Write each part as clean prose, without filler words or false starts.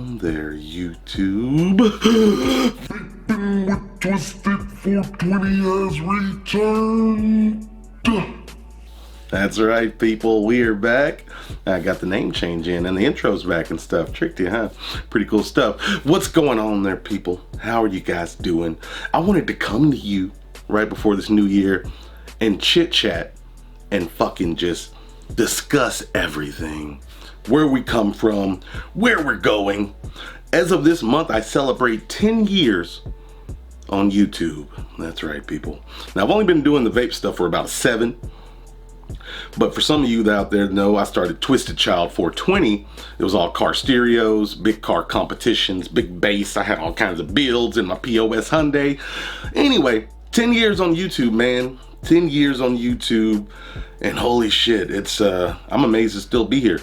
on there, YouTube? Vaping with Twisted 420 has returned. That's right, people. We are back. I got the name change in and the intro's back and stuff. Tricked you, huh? Pretty cool stuff. What's going on there, people? How are you guys doing? I wanted to come to you right before this new year and chit chat and fucking just discuss everything. Where we come from, where we're going. As of this month, I celebrate 10 years on YouTube. That's right, people. Now, I've only been doing the vape stuff for about 7. But for some of you that out there know, I started Twisted Child 420. It was all car stereos, big car competitions, big bass. I had all kinds of builds in my POS Hyundai. Anyway, 10 years on YouTube, man. 10 years on YouTube. And holy shit, it's I'm amazed to still be here.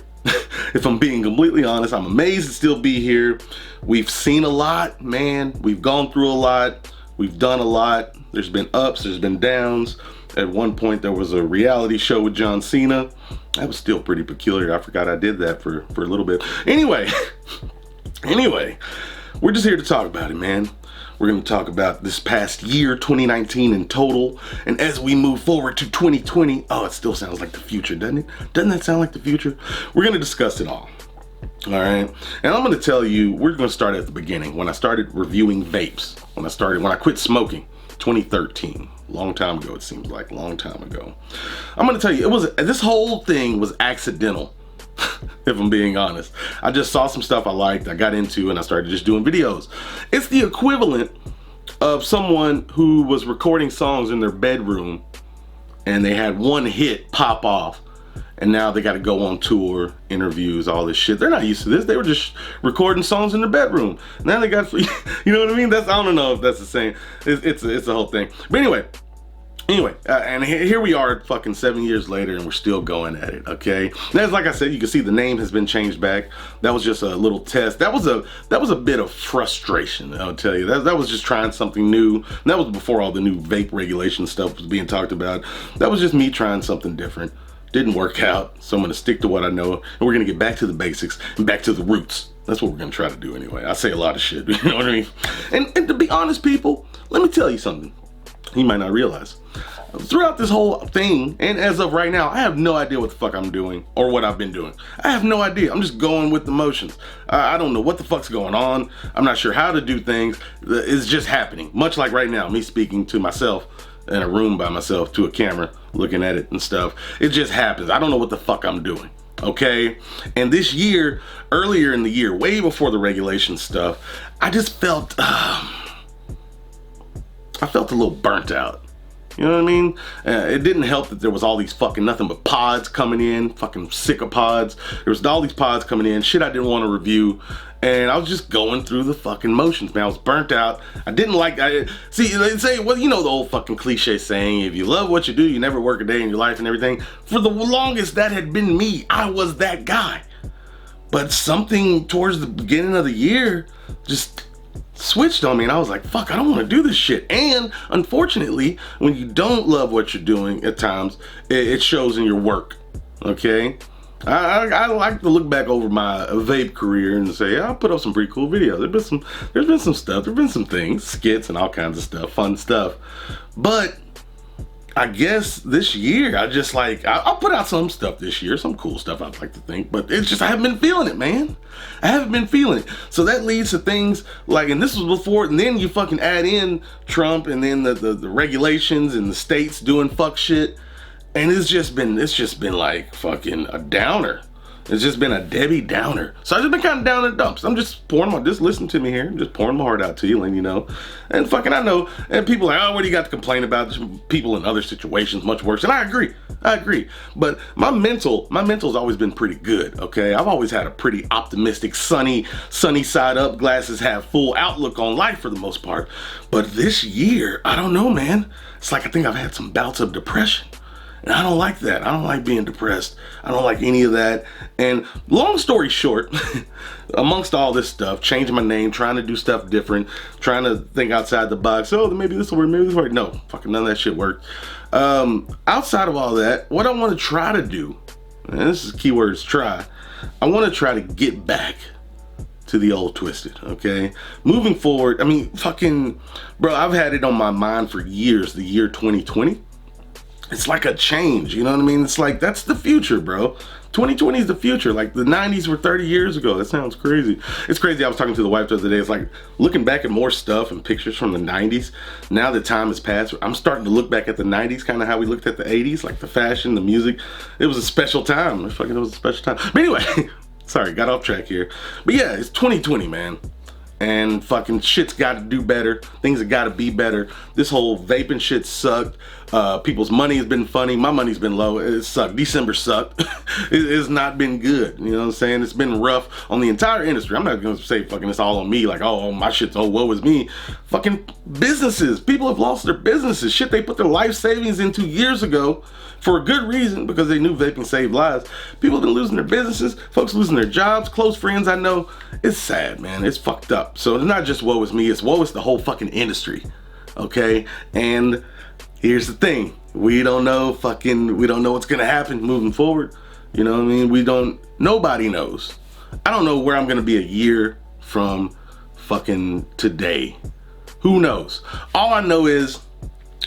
If I'm being completely honest, I'm amazed to still be here. We've seen a lot, man. We've gone through a lot. We've done a lot. There's been ups, there's been downs. At one point, there was a reality show with John Cena. That was still pretty peculiar. I forgot I did that for a little bit. Anyway, we're just here to talk about it, man. We're going to talk about this past year, 2019 in total. And as we move forward to 2020, oh, it still sounds like the future, doesn't it? Doesn't that sound like the future? We're going to discuss it all. All right. And I'm going to tell you, we're going to start at the beginning. When I started reviewing vapes, when I quit smoking, 2013. Long time ago, it seems like, long time ago. I'm going to tell you, this whole thing was accidental. If I'm being honest, I just saw some stuff I liked, I got into, and I started just doing videos. It's the equivalent of someone who was recording songs in their bedroom and they had one hit pop off, and now they got to go on tour, interviews, all this shit. They're not used to this. They were just recording songs in their bedroom. Now they got, you know what I mean? I don't know if that's the same. It's a whole thing. But anyway, and here we are fucking 7 years later and we're still going at it, okay? That's like I said, you can see the name has been changed back. That was just a little test. That was a bit of frustration, I'll tell you. That was just trying something new. And that was before all the new vape regulation stuff was being talked about. That was just me trying something different. Didn't work out, so I'm gonna stick to what I know, and we're gonna get back to the basics and back to the roots. That's what we're gonna try to do anyway. I say a lot of shit, you know what I mean? And to be honest, people, let me tell you something you might not realize. Throughout this whole thing, and as of right now, I have no idea what the fuck I'm doing or what I've been doing. I have no idea. I'm just going with the motions. I don't know what the fuck's going on. I'm not sure how to do things. It's just happening. Much like right now, me speaking to myself in a room by myself to a camera, looking at it and stuff. It just happens. I don't know what the fuck I'm doing. Okay? And this year, earlier in the year, way before the regulation stuff, I just felt, I felt a little burnt out. You know what I mean? It didn't help that there was all these fucking nothing but pods coming in, fucking sick of pods. There was all these pods coming in, shit I didn't want to review. And I was just going through the fucking motions, man. I was burnt out. I didn't like, see, they say, well, you know the old fucking cliche saying, if you love what you do, you never work a day in your life and everything. For the longest, that had been me. I was that guy. But something towards the beginning of the year just switched on me, and I was like, fuck, I don't want to do this shit. And unfortunately, when you don't love what you're doing at times, it shows in your work. Okay? I like to look back over my vape career and say, yeah, I put up some pretty cool videos. There's been some stuff, there's been some things, skits and all kinds of stuff, fun stuff. But I guess this year, I'll put out some stuff this year, some cool stuff I'd like to think, but it's just, I haven't been feeling it, man. I haven't been feeling it. So that leads to things like, and this was before, and then you fucking add in Trump and then the regulations and the states doing fuck shit. And it's just been like fucking a downer. It's just been a Debbie Downer. So I've just been kind of down in the dumps. I'm just just listen to me here. I'm just pouring my heart out to you, letting you know. And fucking I know, and people are like, oh, what do you got to complain about? There's people in other situations much worse. And I agree. But my mental's always been pretty good, okay? I've always had a pretty optimistic, sunny side up, glasses half full outlook on life for the most part. But this year, I don't know, man. It's like I think I've had some bouts of depression. And I don't like that. I don't like being depressed. I don't like any of that. And long story short, amongst all this stuff, changing my name, trying to do stuff different, trying to think outside the box. Oh, maybe this will work, maybe this will work. No, fucking none of that shit worked. Outside of all that, what I want to try to do, and this is keywords try, I want to try to get back to the old twisted, okay? Moving forward, I mean, fucking, bro, I've had it on my mind for years, the year 2020. It's like a change, you know what I mean? It's like, that's the future, bro. 2020 is the future. Like, the 90s were 30 years ago. That sounds crazy. It's crazy. I was talking to the wife the other day. It's like looking back at more stuff and pictures from the 90s. Now that time has passed, I'm starting to look back at the 90s, kind of how we looked at the 80s, like the fashion, the music. It was a special time. It was a special time. But anyway, sorry, got off track here. But yeah, it's 2020, man. And fucking shit's got to do better. Things have got to be better. This whole vaping shit sucked. People's money has been funny. My money's been low. It sucked. December sucked. It's not been good. You know what I'm saying? It's been rough on the entire industry. I'm not going to say fucking it's all on me. Like, oh, my shit's, oh, woe is me. Fucking businesses. People have lost their businesses. Shit they put their life savings into years ago for a good reason, because they knew vaping saved lives. People have been losing their businesses. Folks losing their jobs. Close friends I know. It's sad, man. It's fucked up. So it's not just woe is me. It's woe is the whole fucking industry. Okay? And here's the thing. We don't know what's gonna happen moving forward. You know what I mean? Nobody knows. I don't know where I'm gonna be a year from fucking today. Who knows? All I know is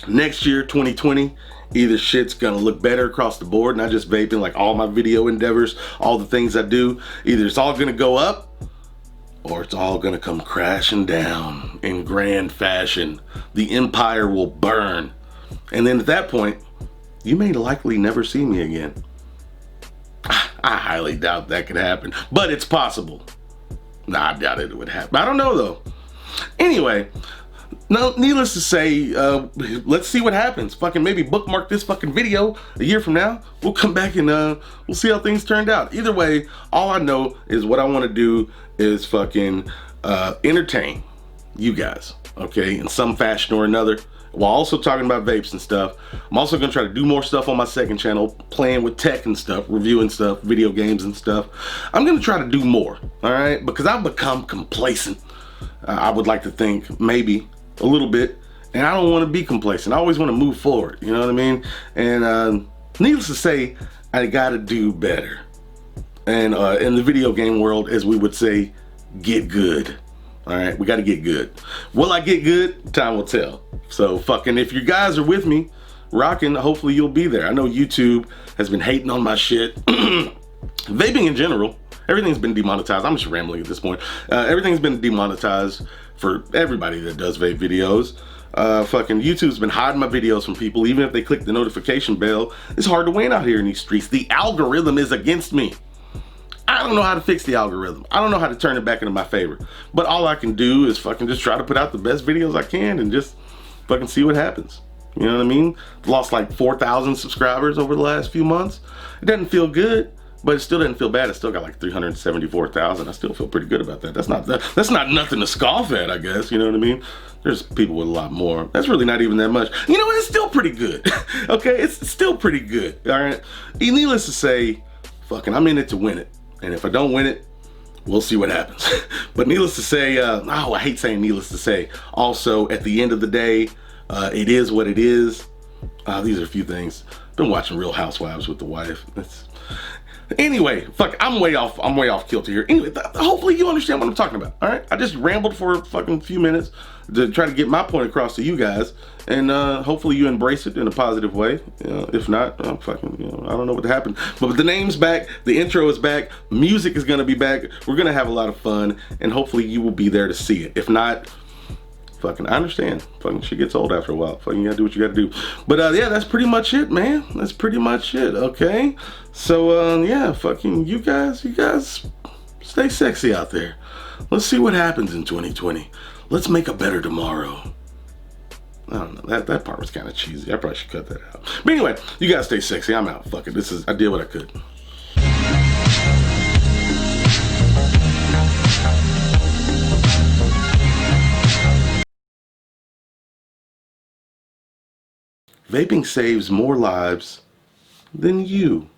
next year, 2020, either shit's gonna look better across the board, not just vaping, like all my video endeavors, all the things I do. Either it's all gonna go up, or it's all gonna come crashing down in grand fashion. The empire will burn. And then at that point, you may likely never see me again. I highly doubt that could happen, but it's possible. Nah, I doubt it would happen. I don't know though. Anyway, no, needless to say, let's see what happens. Fucking maybe bookmark this fucking video a year from now. We'll come back and we'll see how things turned out. Either way, all I know is what I want to do is fucking entertain you guys, okay, in some fashion or another, while also talking about vapes and stuff. I'm also gonna try to do more stuff on my second channel, playing with tech and stuff, reviewing stuff, video games and stuff. I'm gonna try to do more, all right, because I've become complacent. I would like to think, maybe a little bit, and I don't want to be complacent. I always want to move forward, you know what I mean? And needless to say, I gotta do better. And in the video game world, as we would say, get good. All right, we got to get good. Will I get good? Time will tell. So fucking, if you guys are with me, rocking, hopefully you'll be there. I know YouTube has been hating on my shit. Vaping in general, everything's been demonetized. I'm just rambling at this point. Everything's been demonetized for everybody that does vape videos. Fucking YouTube's been hiding my videos from people. Even if they click the notification bell, it's hard to win out here in these streets. The algorithm is against me. I don't know how to fix the algorithm. I don't know how to turn it back into my favor. But all I can do is fucking just try to put out the best videos I can and just fucking see what happens. You know what I mean? Lost like 4,000 subscribers over the last few months. It doesn't feel good, but it still doesn't feel bad. I still got like 374,000. I still feel pretty good about that. That's not nothing to scoff at, I guess. You know what I mean? There's people with a lot more. That's really not even that much. You know what? It's still pretty good. Okay? It's still pretty good. All right? Needless to say, fucking, I'm in it to win it. And if I don't win it, we'll see what happens. But needless to say, I hate saying needless to say. Also, at the end of the day, it is what it is. These are a few things. Been watching Real Housewives with the wife. Anyway, fuck, I'm way off kilter here. Anyway, hopefully you understand what I'm talking about, all right? I just rambled for a fucking few minutes to try to get my point across to you guys, and hopefully you embrace it in a positive way. If not, I don't know what happened. But the name's back, the intro is back, music is gonna be back. We're gonna have a lot of fun, and hopefully you will be there to see it. If not, fucking, I understand. Fucking shit gets old after a while. Fucking, you gotta do what you gotta do. But yeah, that's pretty much it, man. That's pretty much it, okay? So yeah, fucking, you guys stay sexy out there. Let's see what happens in 2020. Let's make a better tomorrow. I don't know, that part was kind of cheesy. I probably should cut that out. But anyway, you guys stay sexy. I'm out. Fuck it. I did what I could. Vaping saves more lives than you.